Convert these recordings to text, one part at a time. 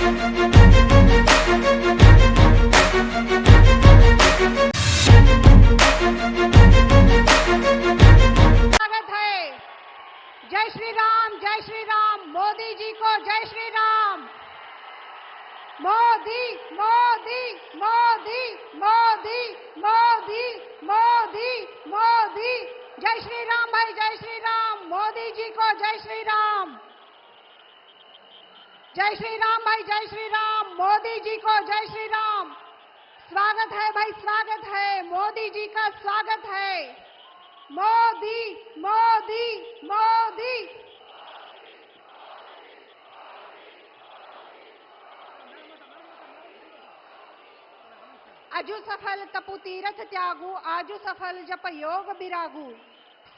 जय श्री राम। मोदी जी को जय श्री राम। मोदी मोदी मोदी मोदी मोदी मोदी मोदी। जय श्री राम भाई, जय श्री राम। मोदी जी को जय श्री राम। जय श्री राम भाई, जय श्री राम। मोदी जी को जय श्री राम। स्वागत है भाई, स्वागत है। मोदी जी का स्वागत है। मोदी मोदी मोदी। अजु सफल तपु तीरथ त्यागू, आजु सफल जप योग बिरागू।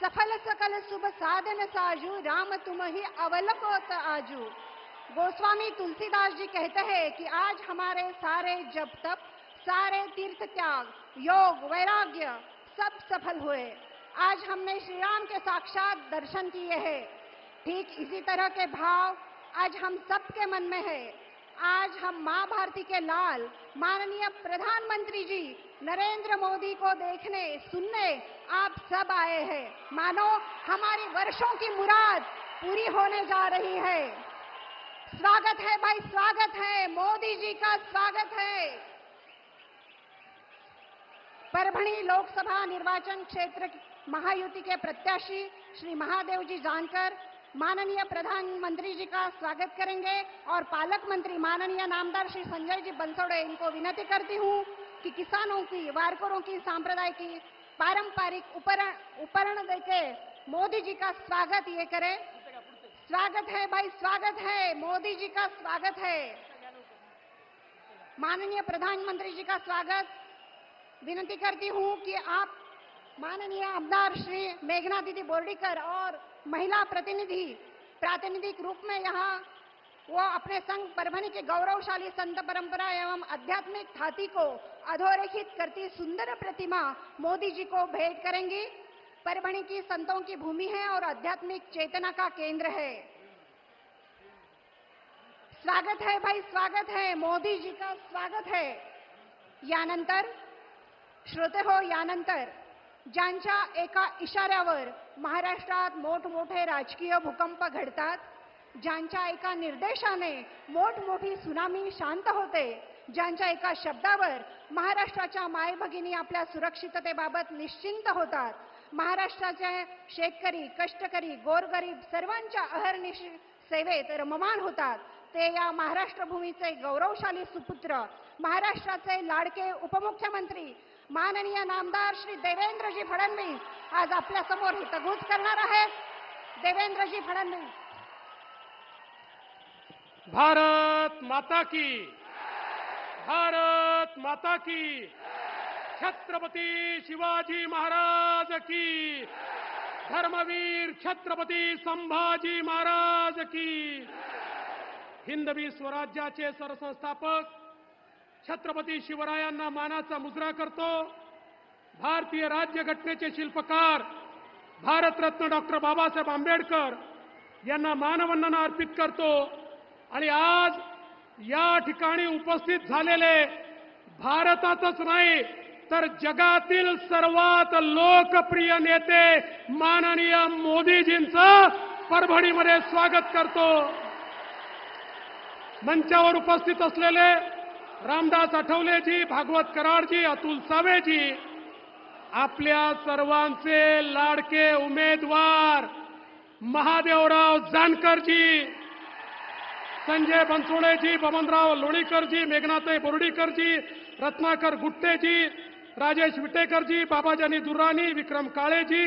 सफल सकल शुभ साधन साजू, राम तुम ही अवलंबोत आजू। गोस्वामी तुलसीदास जी कहते हैं कि आज हमारे सारे जप तप, सारे तीर्थ त्याग, योग वैराग्य सब सफल हुए। आज हमने श्री राम के साक्षात दर्शन किए हैं। ठीक इसी तरह के भाव आज हम सबके मन में है। आज हम मां भारती के लाल माननीय प्रधानमंत्री जी नरेंद्र मोदी को देखने सुनने आप सब आए हैं। मानो हमारी वर्षों की मुराद पूरी होने जा रही है। स्वागत है भाई, स्वागत है। मोदी जी का स्वागत है। परभणी लोकसभा निर्वाचन क्षेत्र महायुति के प्रत्याशी श्री महादेव जी जानकर माननीय प्रधानमंत्री जी का स्वागत करेंगे और पालक मंत्री माननीय नामदार श्री संजय जी बंसोड़े, इनको विनती करती हूं कि किसानों की, वारकरों की, सांप्रदाय की पारंपरिक उपकरण देके मोदी जी का स्वागत ये करें। स्वागत है भाई, स्वागत है। मोदी जी का स्वागत है। माननीय प्रधानमंत्री जी का स्वागत। विनती करती हूं कि आप माननीय आमदार श्री मेघना दीदी बोर्डीकर और महिला प्रातिनिधिक रूप में यहाँ वो अपने संघ परभणी के गौरवशाली संत परंपरा एवं आध्यात्मिक ख्याति को अधोरेखित करती सुंदर प्रतिमा मोदी जी को भेंट करेंगी। परभणी की संतों की भूमि है और आध्यात्मिक चेतना का केंद्र है। स्वागत है भाई, स्वागत है। मोदी जी का स्वागत है। यानंतर श्रोते हो, यानंतर ज्यांच्या एका इशाऱ्यावर महाराष्ट्रात मोठमोठे राजकीय भूकंप घडतात, ज्यांच्या एका निर्देशाने मोठमोठी सुनामी शांत होते, ज्यांच्या एका शब्दावर महाराष्ट्राच्या माय भगिनी आपल्या सुरक्षिततेबाबत निश्चिंत होतात, महाराष्ट्राचे शेतकरी, कष्टकरी, गोरगरीब सर्वांच्या अहर्निश सेवेत रममाण होतात, ते या महाराष्ट्र भूमीचे गौरवशाली सुपुत्र, महाराष्ट्राचे लाडके उपमुख्यमंत्री माननीय नामदार श्री देवेंद्रजी फडणवीस आज आपल्या समोर हितगुज करणार आहेत। देवेंद्रजी फडणवीस। भारत माता की, भारत माता की, छत्रपती शिवाजी महाराज की, धर्मवीर छत्रपती संभाजी महाराज की। हिंदवी स्वराज्याचे सरसंस्थापक छत्रपती शिवरायांना मानाचा मुजरा करतो। भारतीय राज्यघटनेचे शिल्पकार भारतरत्न डॉक्टर बाबासाहेब आंबेडकर यांना मानवंदना अर्पित करतो। आणि आज या ठिकाणी उपस्थित झालेले भारतातच नाही तर जगातील सर्वात लोकप्रिय नेते माननीय मोदीजींचं परभणीमध्ये स्वागत करतो। मंचावर उपस्थित असलेले रामदास आठवलेजी, भागवत कराडजी, अतुल सावेजी, आपल्या सर्वांचे लाडके उमेदवार महादेवराव जानकरजी, संजय बनसोडेजी, बबनराव लोणीकरजी, मेघनाताई बोर्डीकरजी, रत्नाकर गुट्टेजी, राजेश विटेकरजी, बाबाजानी दुर्राणी, विक्रम काळेजी,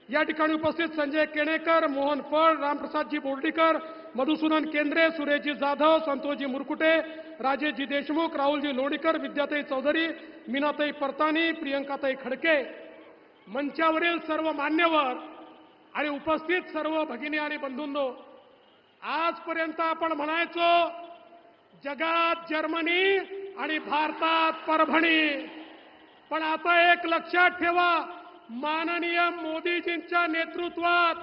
या ठिकाणी उपस्थित संजय केणेकर, मोहन फळ, रामप्रसादजी बोर्डीकर, मधुसूदन केंद्रे, सुरेशजी जाधव, संतोषजी मुरकुटे, राजेशजी देशमुख, राहुलजी लोणीकर, विद्याताई चौधरी, मीनाताई परतानी, प्रियंकाताई खडके, मंचावरील सर्व मान्यवर आणि उपस्थित सर्व भगिनी आणि बंधूंनो, आजपर्यंत आपण म्हणायचो जगात जर्मनी आणि भारतात परभणी, पण आता एक लक्षात ठेवा, माननीय मोदीजींच्या नेतृत्वात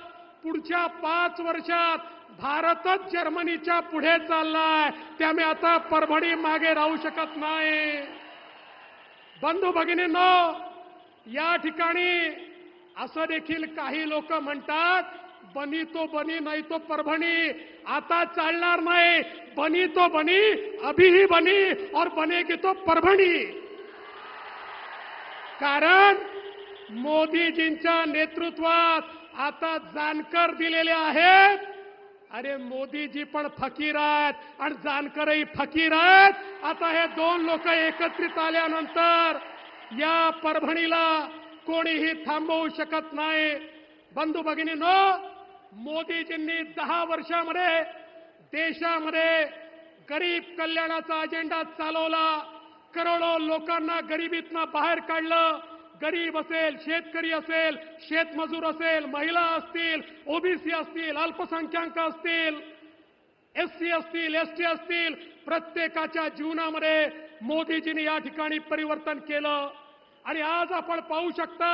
पुढच्या 5 वर्षात भारतच जर्मनीच्या पुढे चाललाय, त्यामुळे आता परभणी मागे राहू शकत नाही. बंधू भगिनींनो, या ठिकाणी असं देखील काही लोक म्हणतात, बनी तो बनी नाही तो परभणी. आता चालणार नाही. बनी तो बनी, अभी ही बनी और बनेगी तो परभणी. कारण मोदीजींच्या नेतृत्वात आता जानकर दिलेले आहेत. अरे मोदीजी पण फकीर आहेत आणि जानकरही फकीर आहेत. आता हे दोन लोक एकत्रित आल्यानंतर या परभणीला कोणीही थांबवू शकत नाही. बंधू भगिनींनो, मोदीजींनी 10 वर्षामध्ये देशामध्ये गरीब कल्याणाचा अजेंडा चालवला. करोडो लोकांना गरिबीतनं बाहेर काढलं. गरीब असेल, शेतकरी असेल, शेतमजूर असेल, महिला असतील, ओबीसी असतील, अल्पसंख्याक असतील, एससी असतील, एसटी असतील, प्रत्येकाच्या जीवनामध्ये मोदीजींनी या ठिकाणी परिवर्तन केलं. आणि आज आपण पाहू शकता,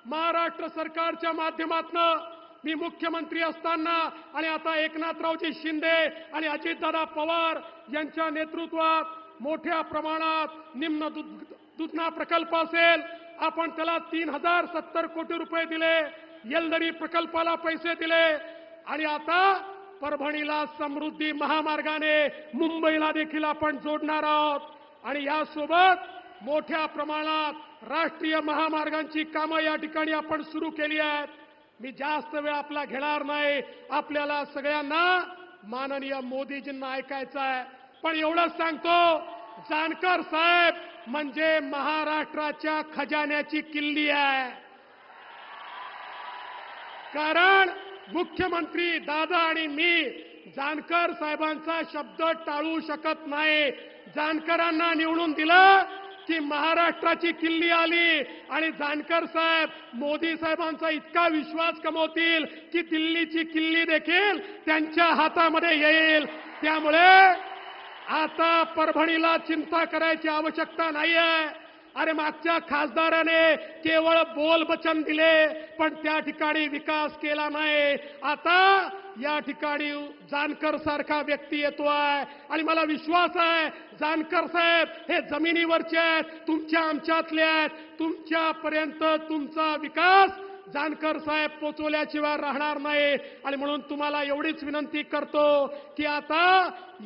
महाराष्ट्र सरकारच्या माध्यमातून मी मुख्यमंत्री असताना आणि आता एकनाथरावजी शिंदे आणि अजितदादा पवार यांच्या नेतृत्वात मोठ्या प्रमाणात निम्न दुधना प्रकल्प असेल, आपण त्याला 3070 कोटी रुपये दिले. येलदरी प्रकल्पाला पैसे दिले आणि आता परभणीला समृद्धी महामार्गाने मुंबईला देखील आपण जोडणार आहोत. आणि यासोबत मोठ्या प्रमाणात राष्ट्रीय महामार्गांची कामं या ठिकाणी आपण सुरू केली आहेत. मी जास्त वेळ आपला घेणार नाही. आपल्याला सगळ्यांना माननीय मोदीजींना ऐकायचं आहे. पण एवढंच सांगतो, जानकर साहेब म्हणजे महाराष्ट्राच्या खजान्याची किल्ली आहे. कारण मुख्यमंत्री दादा आणि मी जानकर साहेबांचा शब्द टाळू शकत नाही. जानकरांना निवडून दिलं की महाराष्ट्राची किल्ली आली आणि जानकर साहेब मोदी साहेबांचा इतका विश्वास कमवतील की दिल्लीची किल्ली देखील त्यांच्या हातामध्ये येईल. त्यामुळे आता परभणीला चिंता करायची आवश्यकता नाहीये. अरे मागच्या खासदाराने केवळ बोलबचन दिले, पण त्या ठिकाणी विकास केला नाही. आता या ठिकाणी जानकर सारखा व्यक्ती येतोय आणि मला विश्वास आहे जानकर साहेब हे जमिनीवरचे आहेत, तुमच्या आमच्यातले आहेत. तुमच्यापर्यंत तुमचा विकास जानकर साहेब पोचवल्याशिवाय राहणार नाही. आणि म्हणून तुम्हाला एवढीच विनंती करतो की आता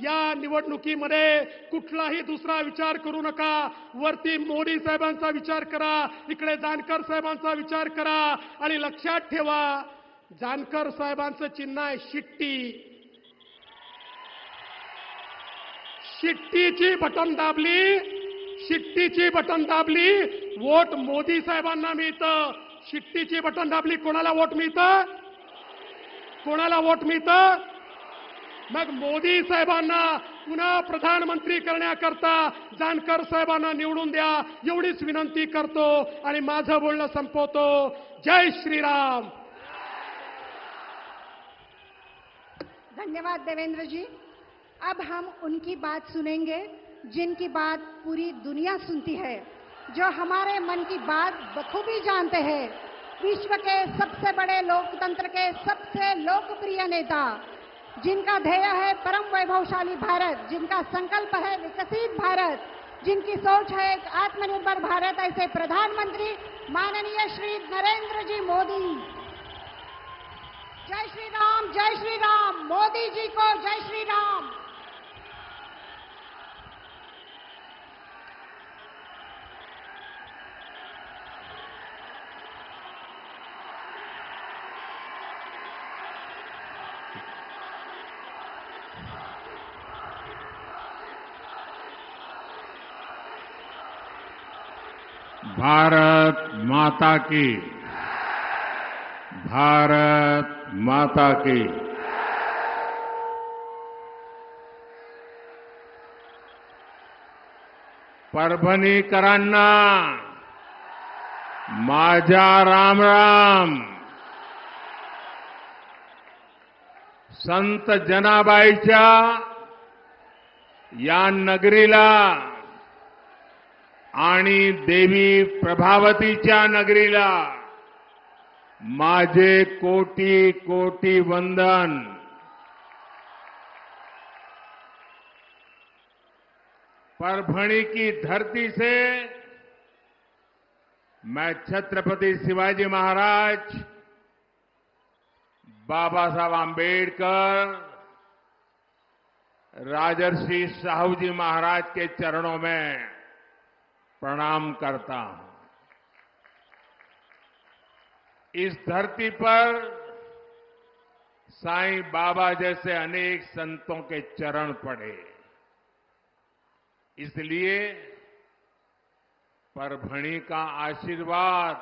या निवडणुकीमध्ये कुठलाही दुसरा विचार करू नका. वरती मोदी साहेबांचा विचार करा, इकडे जानकर साहेबांचा विचार करा. आणि लक्षात ठेवा, जानकर साहेबांचं चिन्ह आहे शिट्टी. शिट्टीची बटन दाबली, शिट्टीची बटन दाबली, वोट मोदी साहेबांना मिळतं. शिट्टीची बटन दाबली, कोणाला वोट मिळतं? कोणाला वोट मिळतं? मग मोदी साहेबांना पुन्हा प्रधानमंत्री करण्याकरता जानकर साहेबांना निवडून द्या, एवढीच विनंती करतो आणि माझं बोलणं संपवतो. जय श्रीराम. धन्यवाद देवेंद्र जी. अब हम उनकी बात सुनेंगे जिनकी बात पूरी दुनिया सुनती है, जो हमारे मन की बात बखूबी जानते हैं. विश्व के सबसे बड़े लोकतंत्र के सबसे लोकप्रिय नेता, जिनका ध्येय है परम वैभवशाली भारत, जिनका संकल्प है विकसित भारत, जिनकी सोच है एक आत्मनिर्भर भारत, ऐसे प्रधानमंत्री माननीय श्री नरेंद्र जी मोदी. जय श्री राम, जय श्री राम. मोदी जी को जय श्री राम. भारत माता की, भारत माता की. परभणीकरांना माझा राम राम. संत जनाबाईच्या या नगरीला आणि देवी प्रभावतीच्या नगरीला माझे कोटी कोटी वंदन. परभणी की धरती से मैं छत्रपति शिवाजी महाराज, बाबा साहब आम्बेडकर, राजर्षि साहू जी महाराज के चरणों में प्रणाम करता हूं। इस धरती पर साईं बाबा जैसे अनेक संतों के चरण पड़े, इसलिए परभणी का आशीर्वाद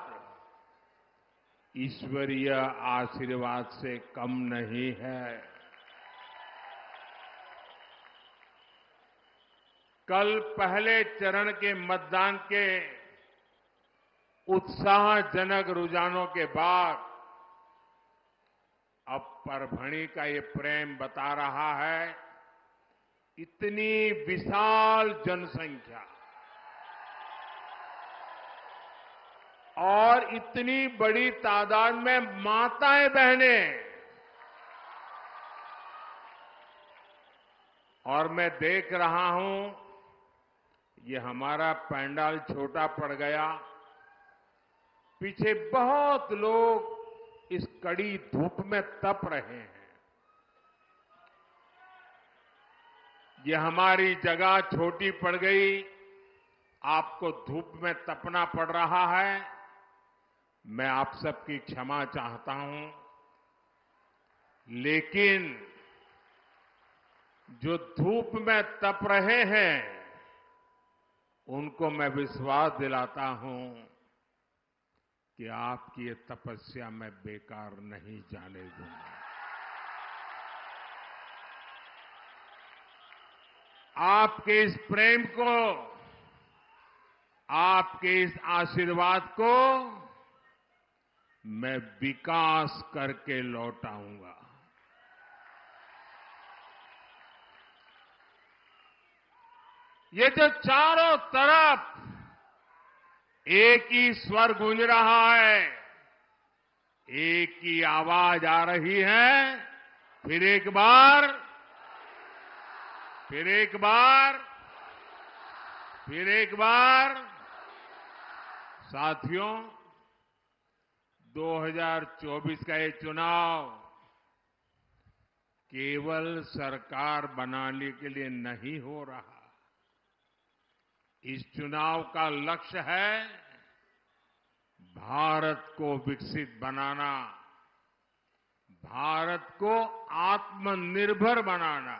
ईश्वरीय आशीर्वाद से कम नहीं है। कल पहले चरण के मतदान के उत्साहजनक रुझानों के बाद अब परभणी का ये प्रेम बता रहा है, इतनी विशाल जनसंख्या और इतनी बड़ी तादाद में माताएं बहनें, और मैं देख रहा हूं ये हमारा पंडाल छोटा पड़ गया, पीछे बहुत लोग इस कड़ी धूप में तप रहे हैं। ये हमारी जगह छोटी पड़ गई, आपको धूप में तपना पड़ रहा है, मैं आप सबकी क्षमा चाहता हूं। लेकिन जो धूप में तप रहे हैं उनको मैं विश्वास दिलाता हूं कि आपकी ये तपस्या मैं बेकार नहीं जाने दूंगा। आपके इस प्रेम को, आपके इस आशीर्वाद को मैं विकास करके लौटाऊंगा। ये जो चारों तरफ एक ही स्वर गूंज रहा है, एक ही आवाज आ रही है, फिर एक बार, फिर एक बार, फिर एक बार। साथियों, 2024 का ये चुनाव केवल सरकार बनाने के लिए नहीं हो रहा। इस चुनाव का लक्ष्य है भारत को विकसित बनाना, भारत को आत्मनिर्भर बनाना।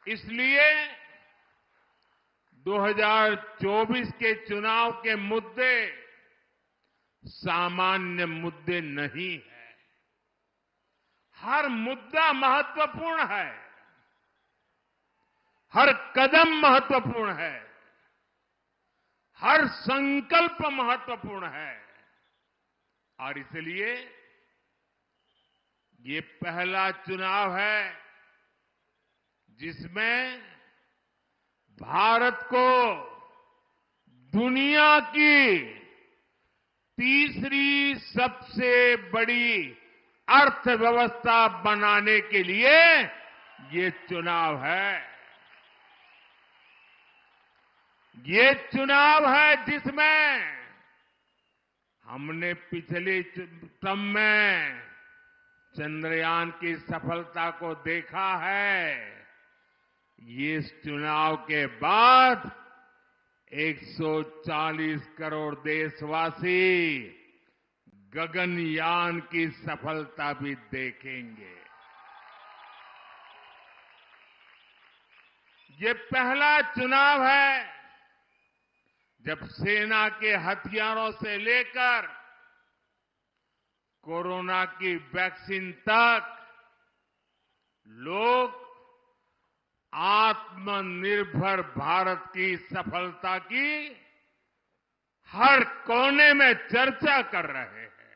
इसलिए 2024 के चुनाव के मुद्दे सामान्य मुद्दे नहीं है। हर मुद्दा महत्वपूर्ण है, हर कदम महत्वपूर्ण है, हर संकल्प महत्वपूर्ण है। और इसलिए ये पहला चुनाव है जिसमें भारत को दुनिया की तीसरी सबसे बड़ी अर्थव्यवस्था बनाने के लिए ये चुनाव है। ये चुनाव है जिसमें हमने पिछले टर्म में चंद्रयान की सफलता को देखा है। ये इस चुनाव के बाद 140 करोड़ देशवासी गगनयान की सफलता भी देखेंगे। ये पहला चुनाव है जब सेना के हथियारों से लेकर कोरोना की वैक्सीन तक लोग आत्मनिर्भर भारत की सफलता की हर कोने में चर्चा कर रहे हैं।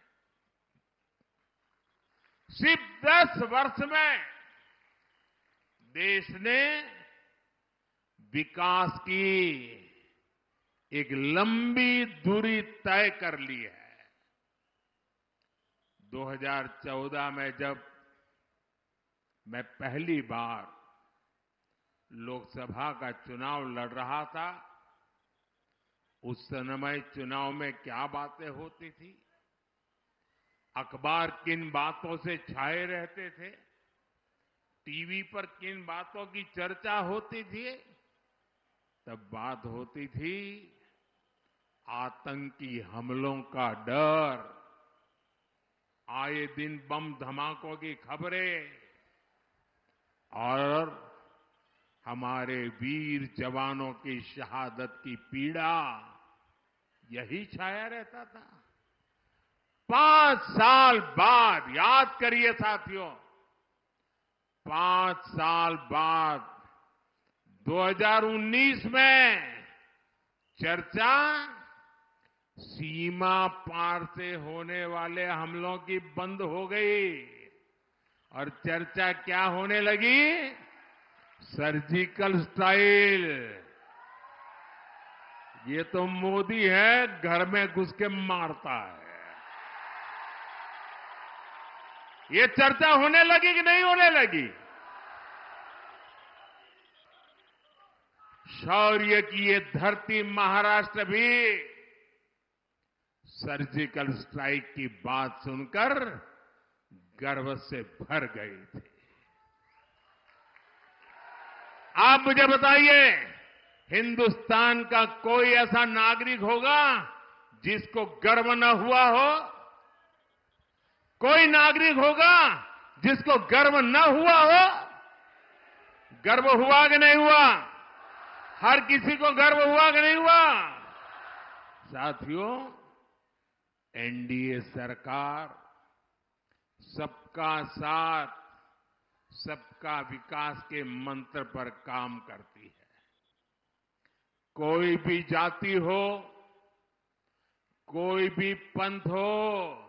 सिर्फ 10 वर्ष में देश ने विकास की एक लंबी दूरी तय कर ली है। 2014 में जब मैं पहली बार लोकसभा का चुनाव लड़ रहा था, उस समय चुनाव में क्या बातें होती थी, अखबार किन बातों से छाए रहते थे, टीवी पर किन बातों की चर्चा होती थी, तब बात होती थी आतंकी हमलों का डर, आए दिन बम धमाकों की खबरें और हमारे वीर जवानों की शहादत की पीड़ा, यही छाया रहता था। 5 साल बाद, याद करिए साथियों, 5 साल बाद 2019 में चर्चा सीमा पार से होने वाले हमलों की बंद हो गई और चर्चा क्या होने लगी? Surgical strike. ये तो मोदी है, घर में घुस के मारता है। ये चर्चा होने लगी कि नहीं होने लगी? शौर्य की ये धरती महाराष्ट्र भी सर्जिकल स्ट्राइक की बात सुनकर गर्व से भर गई थी। आप मुझे बताइए, हिंदुस्तान का कोई ऐसा नागरिक होगा जिसको गर्व न हुआ हो? कोई नागरिक होगा जिसको गर्व न हुआ हो? गर्व हुआ कि नहीं हुआ? हर किसी को गर्व हुआ कि नहीं हुआ? साथियों, एनडीए सरकार सबका साथ, सबका विकास के मंत्र पर काम करती है। कोई भी जाति हो, कोई भी पंथ हो,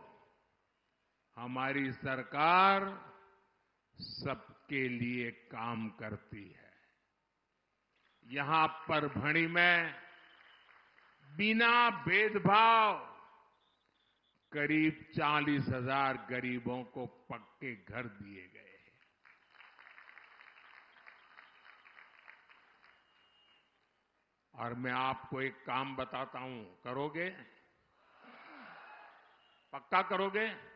हमारी सरकार सबके लिए काम करती है। यहां परभणी में बिना भेदभाव करीब 40,000 गरीबों को पक्के घर दिए गए हैं। और मैं आपको एक काम बताता हूं, करोगे? पक्का करोगे?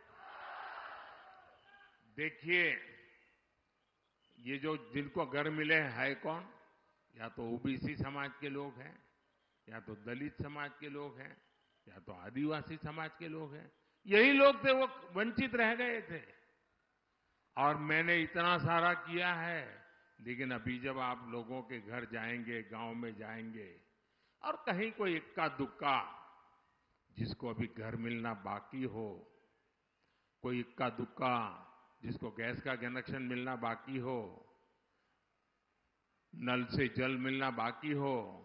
देखिए, ये जो जिनको घर मिले है कौन? या तो ओबीसी समाज के लोग हैं, या तो दलित समाज के लोग हैं, या तो आदिवासी समाज के लोग हैं। यही लोग थे, वो वंचित रह गए थे। और मैंने इतना सारा किया है, लेकिन अभी जब आप लोगों के घर जाएंगे, गांव में जाएंगे, और कहीं कोई इक्का दुक्का जिसको अभी घर मिलना बाकी हो, कोई इक्का दुक्का जिसको गैस का कनेक्शन मिलना बाकी हो, नल से जल मिलना बाकी हो,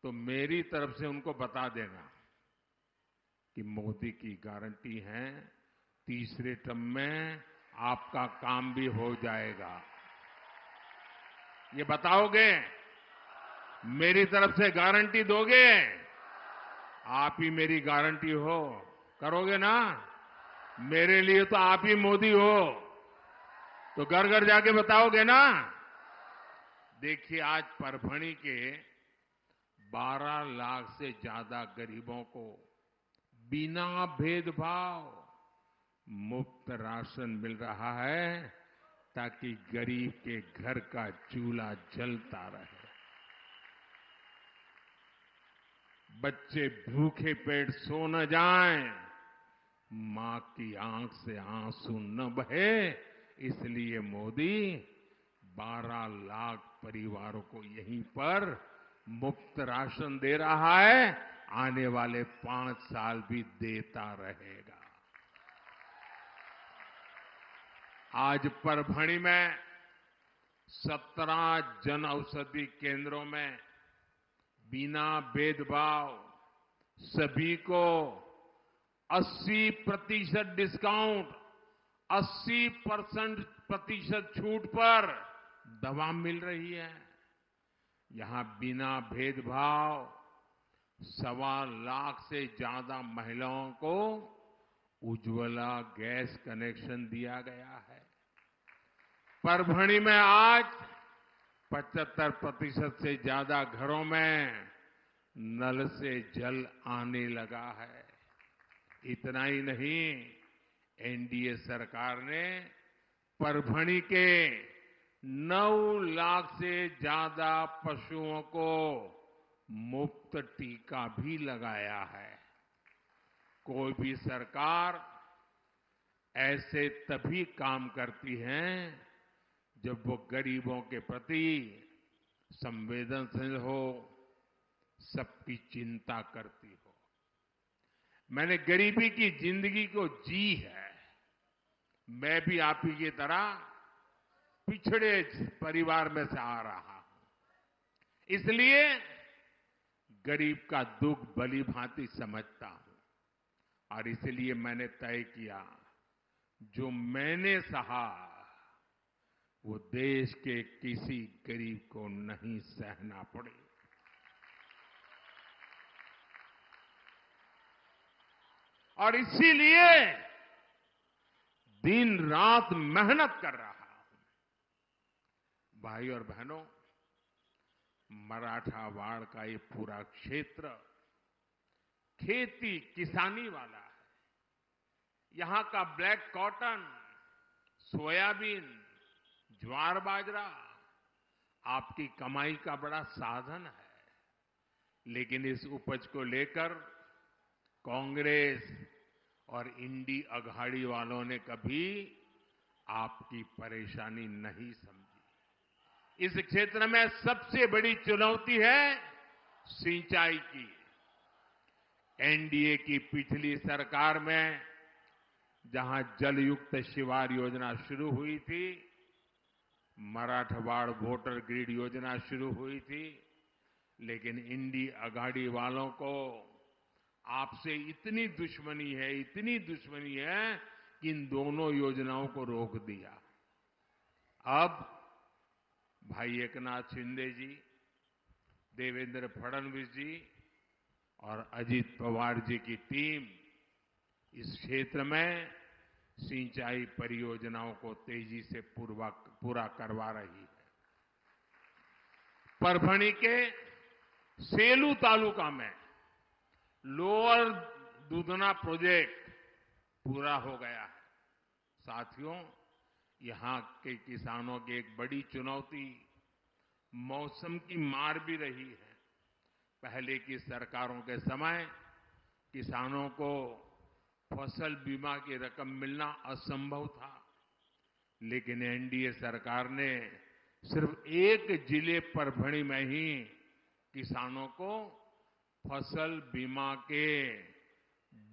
तो मेरी तरफ से उनको बता देना कि मोदी की गारंटी है, तीसरे टर्म में आपका काम भी हो जाएगा। ये बताओगे? मेरी तरफ से गारंटी दोगे? आप ही मेरी गारंटी हो, करोगे ना? मेरे लिए तो आप ही मोदी हो, तो घर घर जाके बताओगे ना? देखिए, आज परभणी के 12 लाख से ज्यादा गरीबों को बिना भेदभाव मुफ्त राशन मिल रहा है, ताकि गरीब के घर का चूल्हा जलता रहे, बच्चे भूखे पेट सो न जाएं, मां की आंख से आंसू न बहे। इसलिए मोदी 12 लाख परिवारों को यहीं पर मुफ्त राशन दे रहा है, आने वाले 5 साल भी देता रहेगा। आज परभणी में 17 जन औषधि केंद्रों में बिना भेदभाव सभी को 80% डिस्काउंट, 80% छूट पर दवा मिल रही है। यहां बिना भेदभाव 1.25 लाख से ज्यादा महिलाओं को उज्ज्वला गैस कनेक्शन दिया गया है। परभणी में आज 75% से ज्यादा घरों में नल से जल आने लगा है। इतना ही नहीं, एनडीए सरकार ने परभणी के 9 लाख से ज्यादा पशुओं को मुफ्त टीका भी लगाया है। कोई भी सरकार ऐसे तभी काम करती है जब वो गरीबों के प्रति संवेदनशील हो, सबकी चिंता करती हो। मैंने गरीबी की जिंदगी को जी है। मैं भी आप ही की तरह पिछड़े परिवार में से आ रहा हूं, इसलिए गरीब का दुख भली भांति समझता हूं। और इसलिए मैंने तय किया, जो मैंने सहा वो देश के किसी गरीब को नहीं सहना पड़े। और इसीलिए दिन रात मेहनत कर रहा हूं। भाई और बहनों, मराठावाड़ का ये पूरा क्षेत्र खेती किसानी वाला है। यहां का ब्लैक कॉटन, सोयाबीन, ज्वार बाजरा आपकी कमाई का बड़ा साधन है। लेकिन इस उपज को लेकर कांग्रेस और इंडी अघाड़ी वालों ने कभी आपकी परेशानी नहीं समझी। इस क्षेत्र में सबसे बड़ी चुनौती है सिंचाई की। एनडीए की पिछली सरकार में जहां जलयुक्त शिवार योजना शुरू हुई थी, मराठवाड़ वोटर ग्रिड योजना शुरू हुई थी, लेकिन इंडी अघाड़ी वालों को आपसे इतनी दुश्मनी है कि इन दोनों योजनाओं को रोक दिया। अब भाई एकनाथ शिंदे जी, देवेंद्र फडणवीस जी और अजित पवार जी की टीम इस क्षेत्र में सिंचाई परियोजनाओं को तेजी से पूरा करवा रही है। परभणी के सेलू तालुका में लोअर दूधना प्रोजेक्ट पूरा हो गया है। साथियों, यहां के किसानों की एक बड़ी चुनौती मौसम की मार भी रही है। पहले की सरकारों के समय किसानों को फसल बीमा की रकम मिलना असंभव था, लेकिन एनडीए सरकार ने सिर्फ एक जिले परभणी में ही किसानों को फसल बीमा के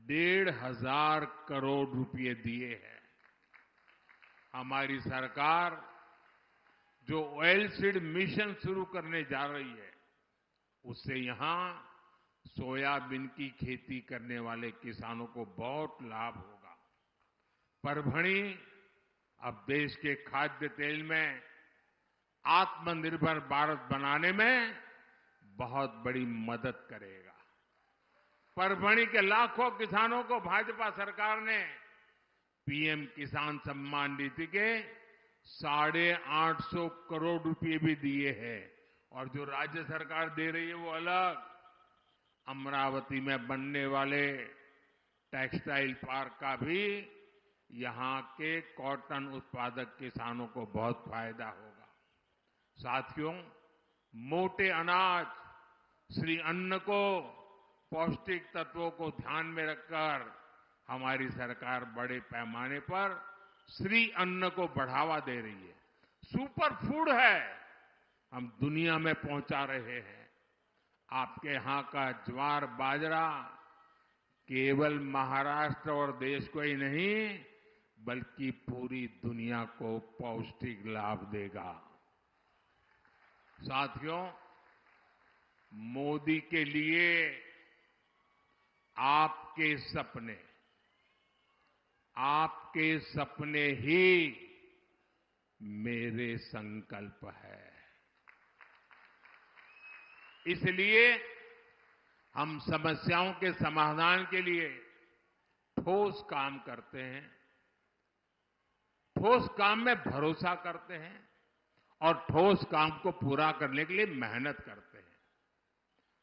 1,500 करोड़ रुपए दिए हैं। हमारी सरकार जो ऑयल सीड मिशन शुरू करने जा रही है, उससे यहां सोयाबीन की खेती करने वाले किसानों को बहुत लाभ होगा। परभणी अब देश के खाद्य तेल में आत्मनिर्भर भारत बनाने में बहुत बड़ी मदद करेगा। परभणी के लाखों किसानों को भाजपा सरकार ने पीएम किसान सम्मान निधि के 850 करोड़ रुपए भी दिए हैं, और जो राज्य सरकार दे रही है वो अलग। अमरावती में बनने वाले टेक्सटाइल पार्क का भी यहां के कॉटन उत्पादक किसानों को बहुत फायदा होगा। साथियों, मोटे अनाज श्री अन्न को पौष्टिक तत्वों को ध्यान में रखकर हमारी सरकार बड़े पैमाने पर श्री अन्न को बढ़ावा दे रही है। सुपर फूड है, हम दुनिया में पहुंचा रहे हैं। आपके यहां का ज्वार बाजरा केवल महाराष्ट्र और देश को ही नहीं, बल्कि पूरी दुनिया को पौष्टिक लाभ देगा। साथियों, मोदी के लिए आपके सपने ही मेरे संकल्प है। इसलिए हम समस्याओं के समाधान के लिए ठोस काम करते हैं, ठोस काम में भरोसा करते हैं और ठोस काम को पूरा करने के लिए मेहनत करते हैं।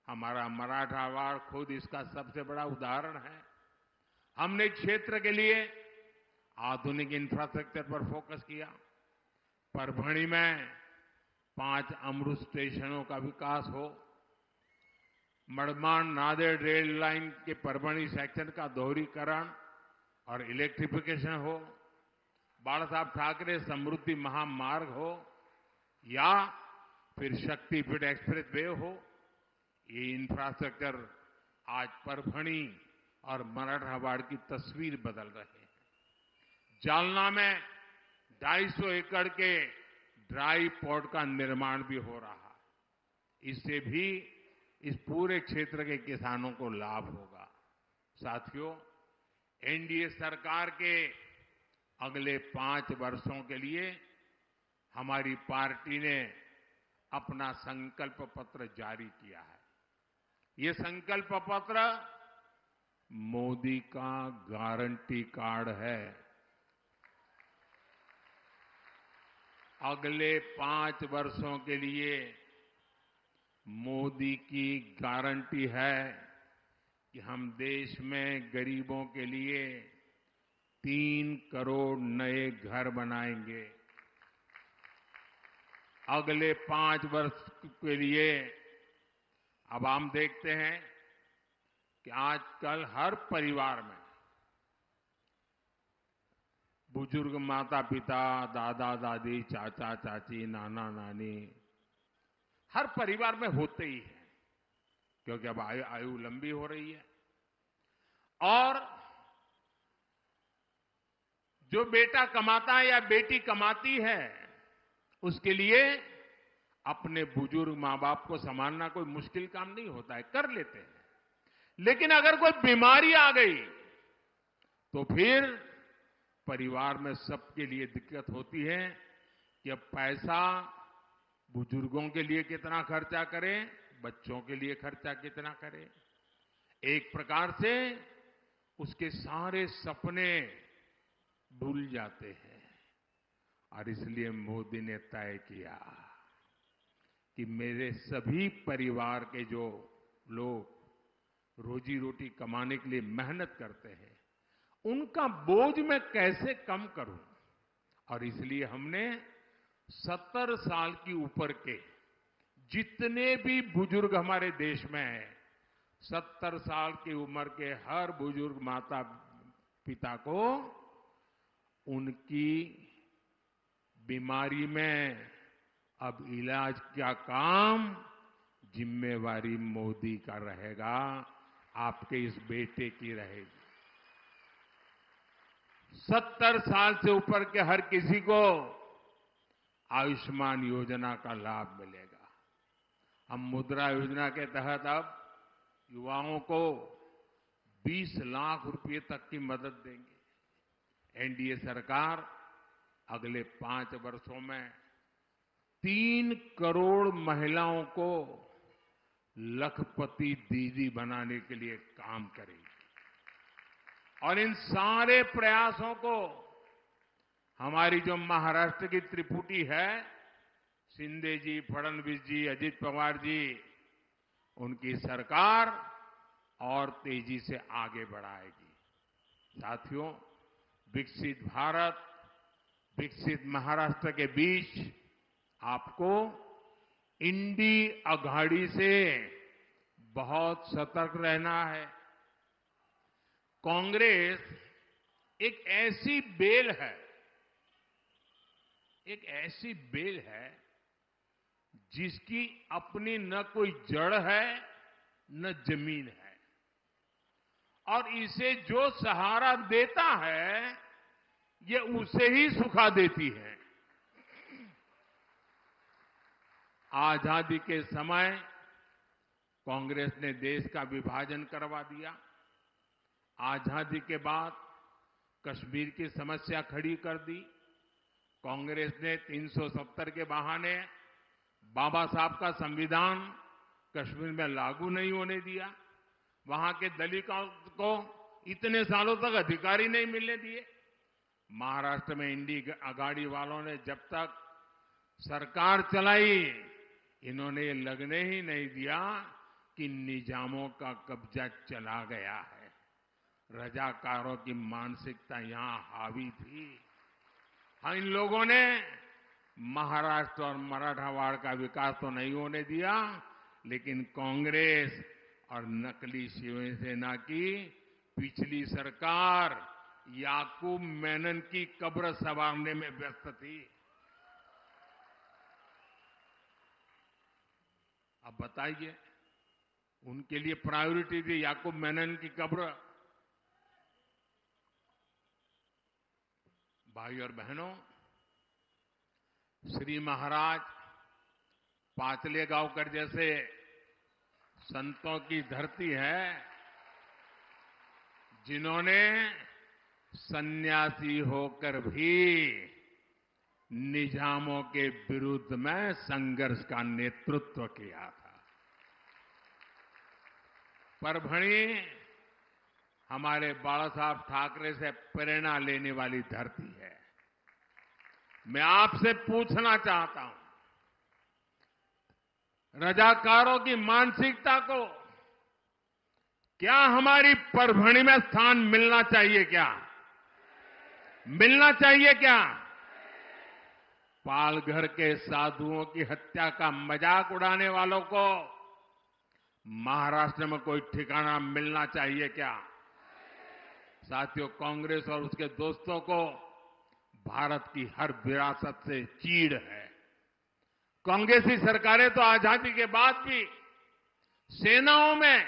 हमारा मराठावाड़ खुद इसका सबसे बड़ा उदाहरण है। हमने क्षेत्र के लिए आधुनिक इंफ्रास्ट्रक्चर पर फोकस किया। परभणी में 5 अमृत स्टेशनों का विकास हो, मड़मान नांदेड़ रेल लाइन के परभणी सेक्शन का दोहरीकरण और इलेक्ट्रिफिकेशन हो, बाला साहब ठाकरे समृद्धि महामार्ग हो या फिर शक्तिपीठ एक्सप्रेस वे हो, ये इंफ्रास्ट्रक्चर आज परभणी और मराठावाड़ की तस्वीर बदल रहे हैं। जालना में 250 एकड़ के ड्राई पोर्ट का निर्माण भी हो रहा है। इससे भी इस पूरे क्षेत्र के किसानों को लाभ होगा। साथियों, एनडीए सरकार के अगले 5 वर्षों के लिए हमारी पार्टी ने अपना संकल्प पत्र जारी किया है। ये संकल्प पत्र मोदी का गारंटी कार्ड है। अगले 5 वर्षों के लिए मोदी की गारंटी है कि हम देश में गरीबों के लिए 3 करोड़ नए घर बनाएंगे। अगले 5 वर्ष के लिए अब हम देखते हैं कि आजकल हर परिवार में बुजुर्ग माता पिता, दादा दादी, चाचा चाची, नाना नानी हर परिवार में होते ही हैं, क्योंकि अब आयु लंबी हो रही है। और जो बेटा कमाता है या बेटी कमाती है, उसके लिए अपने बुजुर्ग मां बाप को संभालना कोई मुश्किल काम नहीं होता है, कर लेते हैं। लेकिन अगर कोई बीमारी आ गई तो फिर परिवार में सबके लिए दिक्कत होती है कि अब पैसा बुजुर्गों के लिए कितना खर्चा करें, बच्चों के लिए खर्चा कितना करें। एक प्रकार से उसके सारे सपने भूल जाते हैं। और इसलिए मोदी ने तय किया कि मेरे सभी परिवार के जो लोग रोजी रोटी कमाने के लिए मेहनत करते हैं, उनका बोझ मैं कैसे कम करूं। और इसलिए हमने 70 साल की ऊपर के जितने भी बुजुर्ग हमारे देश में हैं, 70 साल की उम्र के हर बुजुर्ग माता पिता को उनकी बीमारी में अब इलाज का काम जिम्मेवारी मोदी का रहेगा, आपके इस बेटे की रहेगी। 70 साल से ऊपर के हर किसी को आयुष्मान योजना का लाभ मिलेगा। हम मुद्रा योजना के तहत अब युवाओं को 20 लाख रुपए तक की मदद देंगे। एनडीए सरकार अगले 5 वर्षों में 3 करोड़ महिलाओं को लखपति दीदी बनाने के लिए काम करेगी। और इन सारे प्रयासों को हमारी जो महाराष्ट्र की त्रिपुटी है, शिंदे जी, फडणवीस जी, अजित पवार जी, उनकी सरकार और तेजी से आगे बढ़ाएगी। साथियों, विकसित भारत, विकसित महाराष्ट्र के बीच आपको इंडी अघाड़ी से बहुत सतर्क रहना है। कांग्रेस एक ऐसी बेल है जिसकी अपनी न कोई जड़ है न जमीन है, और इसे जो सहारा देता है ये उसे ही सुखा देती है। आजादी के समय कांग्रेस ने देश का विभाजन करवा दिया। आजादी के बाद कश्मीर की समस्या खड़ी कर दी। कांग्रेस ने 370 के बहाने बाबा साहब का संविधान कश्मीर में लागू नहीं होने दिया। वहां के दलितों को इतने सालों तक अधिकार ही नहीं मिलने दिए। महाराष्ट्र में इंडी अघाड़ी वालों ने जब तक सरकार चलाई, इन्होंने ये लगने ही नहीं दिया कि निजामों का कब्जा चला गया है। रजाकारों की मानसिकता यहां हावी थी। हाँ, इन लोगों ने महाराष्ट्र और मराठवाड़ का विकास तो नहीं होने दिया, लेकिन कांग्रेस और नकली शिवसेना की पिछली सरकार याकूब मेनन की कब्र संवारने में व्यस्त थी। अब बताइए, उनके लिए प्रायोरिटी थी याकूब मेनन की कब्र। भाई और बहनों, श्री महाराज पाचले गांवकर जैसे संतों की धरती है, जिन्होंने सन्यासी होकर भी निजामों के विरुद्ध में संघर्ष का नेतृत्व किया था। परभणी हमारे बाला साहब ठाकरे से प्रेरणा लेने वाली धरती है। मैं आपसे पूछना चाहता हूं, रजाकारों की मानसिकता को क्या हमारी परभणी में स्थान मिलना चाहिए? क्या मिलना चाहिए? क्या पालघर के साधुओं की हत्या का मजाक उड़ाने वालों को महाराष्ट्र में कोई ठिकाना मिलना चाहिए? क्या साथियों, कांग्रेस और उसके दोस्तों को भारत की हर विरासत से चीड़ है। कांग्रेसी सरकारें तो आजादी के बाद भी सेनाओं में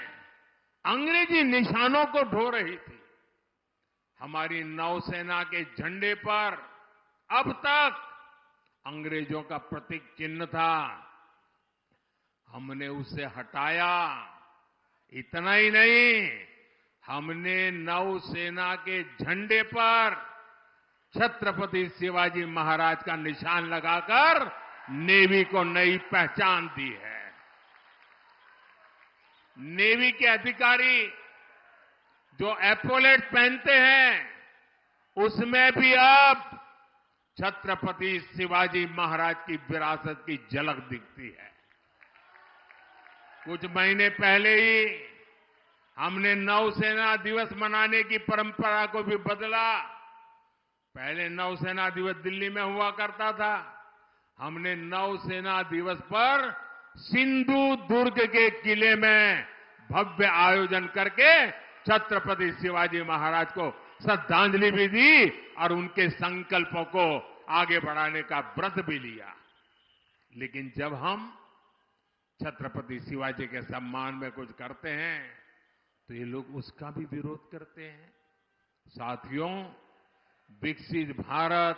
अंग्रेजी निशानों को ढो रही थी। हमारी नौसेना के झंडे पर अब तक अंग्रेजों का प्रतीक चिन्ह था, हमने उसे हटाया। इतना ही नहीं, हमने नौसेना के झंडे पर छत्रपति शिवाजी महाराज का निशान लगाकर नेवी को नई पहचान दी है। नेवी के अधिकारी जो एपोलेट पहनते हैं, उसमें भी अब छत्रपति शिवाजी महाराज की विरासत की झलक दिखती है। कुछ महीने पहले ही हमने नौसेना दिवस मनाने की परंपरा को भी बदला। पहले नौसेना दिवस दिल्ली में हुआ करता था, हमने नौसेना दिवस पर सिंधु दुर्ग के किले में भव्य आयोजन करके छत्रपति शिवाजी महाराज को श्रद्धांजलि भी दी और उनके संकल्पों को आगे बढ़ाने का व्रत भी लिया। लेकिन जब हम छत्रपति शिवाजी के सम्मान में कुछ करते हैं तो ये लोग उसका भी विरोध करते हैं। साथियों, विकसित भारत,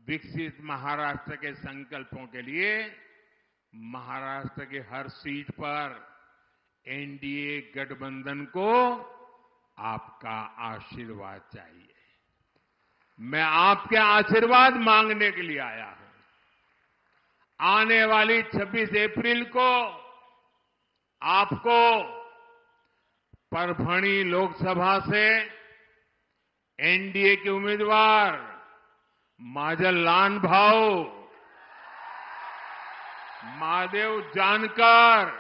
विकसित महाराष्ट्र के संकल्पों के लिए महाराष्ट्र के हर सीट पर एनडीए गठबंधन को आपका आशीर्वाद चाहिए। मैं आपके आशीर्वाद मांगने के लिए आया हूं। आने वाली 26 अप्रैल को आपको परभणी लोकसभा से एनडीए के उम्मीदवार माजल लानभाऊ, महादेव जानकर,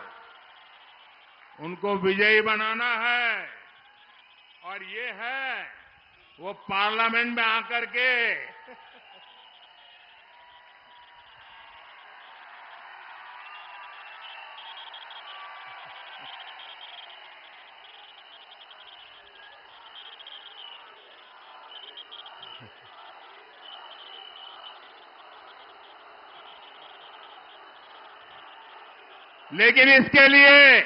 उनको विजयी बनाना है। और ये है वो पार्लियामेंट में आकर के लेकिन इसके लिए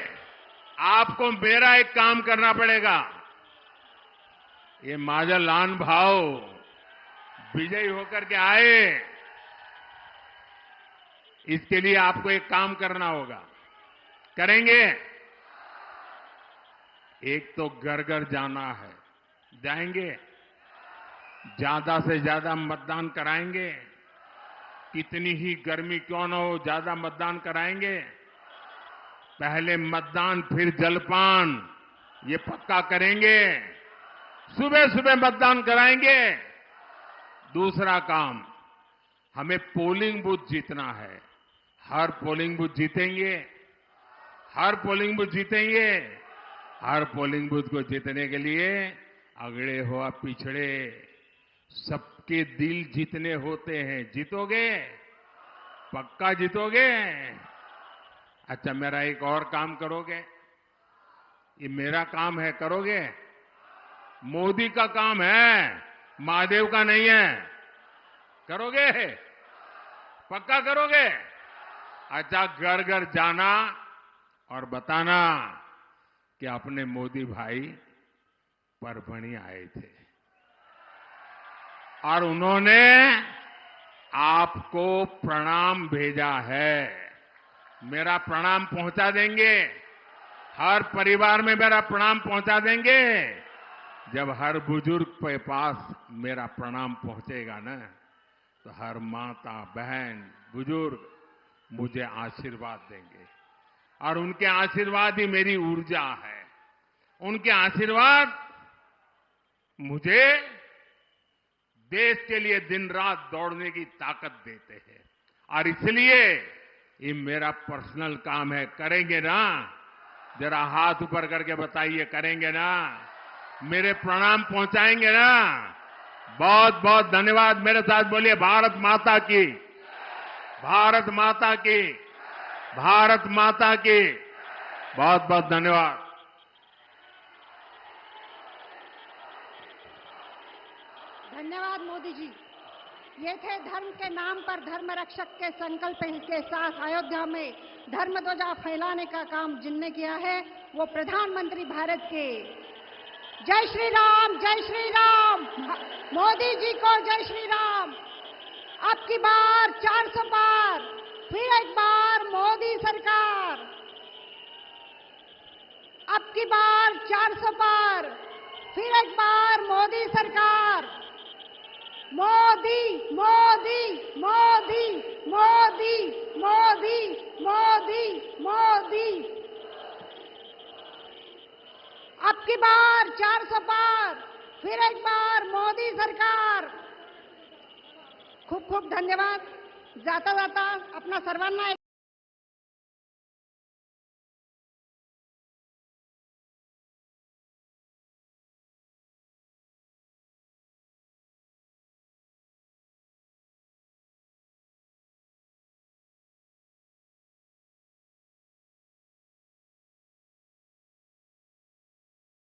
आपको मेरा एक काम करना पड़ेगा। ये माजल लानभाऊ विजयी होकर के आए, इसके लिए आपको एक काम करना होगा। करेंगे? एक तो घर घर जाना है, जाएंगे? ज्यादा से ज्यादा मतदान कराएंगे, कितनी ही गर्मी क्यों न हो, ज्यादा मतदान कराएंगे। पहले मतदान फिर जलपान, ये पक्का करेंगे। सुबह सुबह मतदान कराएंगे। दूसरा काम, हमें पोलिंग बूथ जीतना है। हर पोलिंग बूथ जीतेंगे, हर पोलिंग बूथ जीतेंगे। हर पोलिंग बूथ को जीतने के लिए अगड़े हो या पिछड़े सबके दिल जीतने होते हैं। जीतोगे? पक्का जीतोगे? अच्छा, मेरा एक और काम करोगे? ये मेरा काम है, करोगे? मोदी का काम है, महादेव का नहीं है। करोगे? पक्का करोगे? अच्छा, घर घर जाना और बताना कि अपने मोदी भाई परभणी आए थे और उन्होंने आपको प्रणाम भेजा है। मेरा प्रणाम पहुंचा देंगे, हर परिवार में मेरा प्रणाम पहुंचा देंगे। जब हर बुजुर्ग के पास मेरा प्रणाम पहुंचेगा ना, तो हर माता, बहन, बुजुर्ग मुझे आशीर्वाद देंगे और उनके आशीर्वाद ही मेरी ऊर्जा है। उनके आशीर्वाद मुझे देश के लिए दिन रात दौड़ने की ताकत देते हैं और इसलिए ये मेरा पर्सनल काम है। करेंगे ना? जरा हाथ ऊपर करके बताइए, करेंगे ना? मेरे प्रणाम पहुंचाएंगे ना? बहुत बहुत धन्यवाद। मेरे साथ बोलिए, भारत माता की, भारत माता की, भारत माता की। बहुत बहुत धन्यवाद। धन्यवाद मोदी जी। ये थे धर्म के नाम पर धर्म रक्षक के संकल्प के साथ अयोध्या में धर्म ध्वजा फैलाने का काम जिनने किया है वो प्रधानमंत्री भारत के। जय श्री राम, जय श्री राम। मोदी जी को जय श्री राम। अब की बार 400 पार, फिर एक बार मोदी सरकार। अब की बार 400 पार, फिर एक बार मोदी सरकार। मोदी मोदी मोदी मोदी मोदी मोदी मोदी। अब की बार 400 पार, फिर एक बार मोदी सरकार। खूप खूप धन्यवाद। जाता जाता अपना सर्वांना